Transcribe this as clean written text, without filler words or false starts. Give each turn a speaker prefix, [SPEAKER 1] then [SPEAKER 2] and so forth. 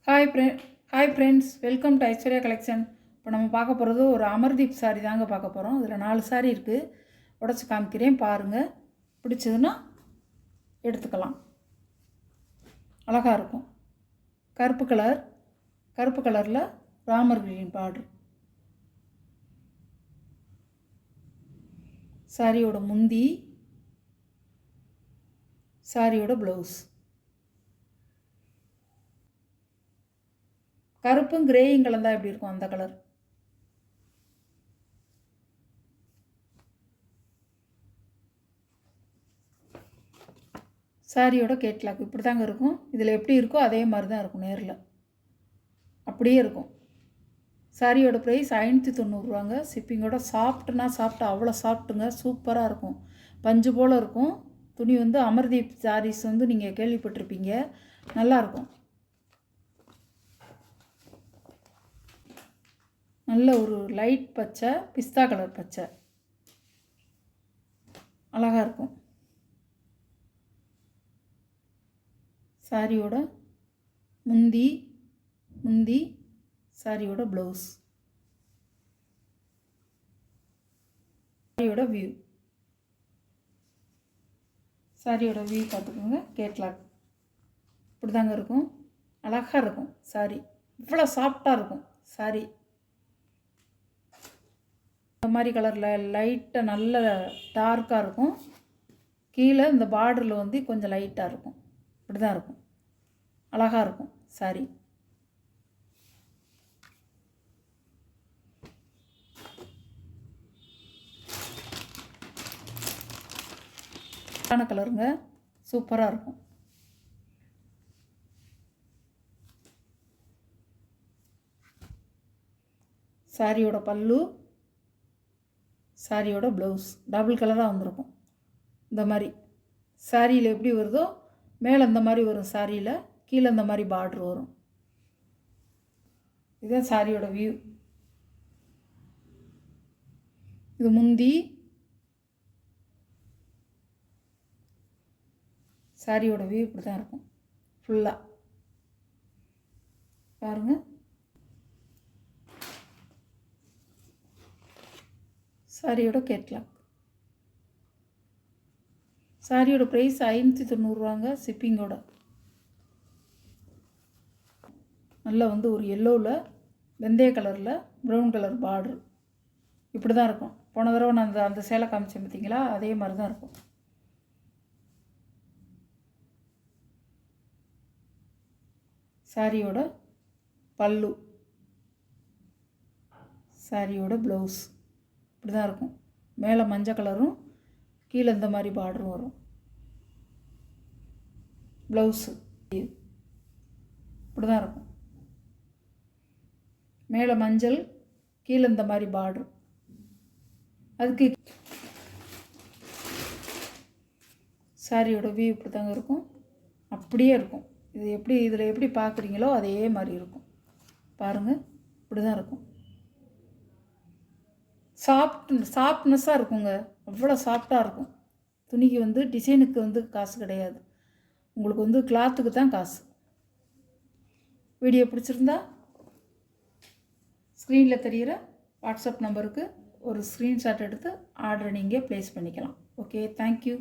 [SPEAKER 1] Hi friends, welcome to Aishwarya collection. இப்போ நம்ம பார்க்க போகிறது ஒரு அமர்தீப் சாரி தாங்க பார்க்க போகிறோம். இதில் 4 சாரி இருக்குது, உடச்சி காமிக்கிறேன் பாருங்கள். பிடிச்சதுன்னா எடுத்துக்கலாம். அழகாக இருக்கும். கருப்பு கலரில் ராமர் கிரீன் பார்டர். சாரியோட முந்தி, சாரியோட ப்ளவுஸ். கருப்பும் கிரேயும் கலந்தா எப்படி இருக்கும் அந்த கலர். சாரியோட கேட்லாக் இப்படி தாங்க இருக்கும். இதில் எப்படி இருக்கோ அதே மாதிரி தான் இருக்கும், நேரில் அப்படியே இருக்கும். சாரியோட ப்ரைஸ் 590 ஷிப்பிங்கோட. சாஃப்ட்டு அவ்வளோ சாஃப்ட்டுங்க, சூப்பராக இருக்கும். பஞ்சு போல் இருக்கும். துணி வந்து அமர்தீப் சாரீஸ் வந்து நீங்கள் கேள்விப்பட்டிருப்பீங்க, நல்லாயிருக்கும். நல்ல ஒரு லைட் பச்சை, பிஸ்தா கலர் பச்சை, அழகாக இருக்கும். சாரியோட முந்தி சாரியோட ப்ளவுஸ். சாரியோட வியூ பார்த்துக்கோங்க. கேட்லாக் இப்படி தாங்க இருக்கும், அழகாக இருக்கும். சாரி இவ்வளோ சாஃப்டாக இருக்கும். சாரி இந்த மாதிரி கலரில் லைட்டாக நல்ல டார்க்காக இருக்கும். கீழே இந்த பார்டரில் வந்து கொஞ்சம் லைட்டாக இருக்கும். இப்படி தான் இருக்கும், அழகாக இருக்கும். சாரி கலருங்க, சூப்பராக இருக்கும். சாரியோட பல்லு, சாரியோட ப்ளவுஸ் டபுள் கலராக வந்திருக்கும். இந்த மாதிரி சாரியில் எப்படி வருதோ மேலே இந்த மாதிரி வரும், சாரியில் கீழே இந்த மாதிரி பார்டர் வரும். இதுதான் சாரியோட வியூ. இது முந்தி. சாரியோட வியூ இப்படி தான் இருக்கும் ஃபுல்லாக பாருங்கள். சாரியோட கேட்லாக். சாரியோட ப்ரைஸ் 590 ஷிப்பிங்கோட. நல்லா வந்து ஒரு எல்லோவில் வெந்தய கலரில் ப்ரௌன் கலர் பார்டர். இப்படி தான் இருக்கும். போன தடவை நான் அந்த சேலை காமிச்சேன் பார்த்தீங்களா, அதே மாதிரி தான் இருக்கும். சாரியோட பல்லு, சாரியோட ப்ளவுஸ் இப்படி தான் இருக்கும். மேலே மஞ்சள் கலரும் கீழே இந்த மாதிரி பார்டரும் வரும். ப்ளவுஸு இப்படி தான் இருக்கும். மேலே மஞ்சள், கீழே இந்த மாதிரி பார்டர். அதுக்கு சாரியோட வியூ இப்படி தாங்க இருக்கும், அப்படியே இருக்கும். இதில் எப்படி பார்க்குறீங்களோ அதே மாதிரி இருக்கும். பாருங்கள், இப்படி தான் இருக்கும். சாஃப்ட்னஸ்ஸாக இருக்குங்க, அவ்வளோ சாஃப்டாக இருக்கும். துணிக்கு வந்து டிசைனுக்கு வந்து காசு கிடையாது, உங்களுக்கு வந்து கிளாத்துக்கு தான் காசு. வீடியோ பிடிச்சிருந்தா ஸ்க்ரீனில் தெரிகிற வாட்ஸ்அப் நம்பருக்கு ஒரு ஸ்க்ரீன்ஷாட் எடுத்து ஆர்டரை நீங்கள் ப்ளேஸ் பண்ணிக்கலாம். Okay, thank you.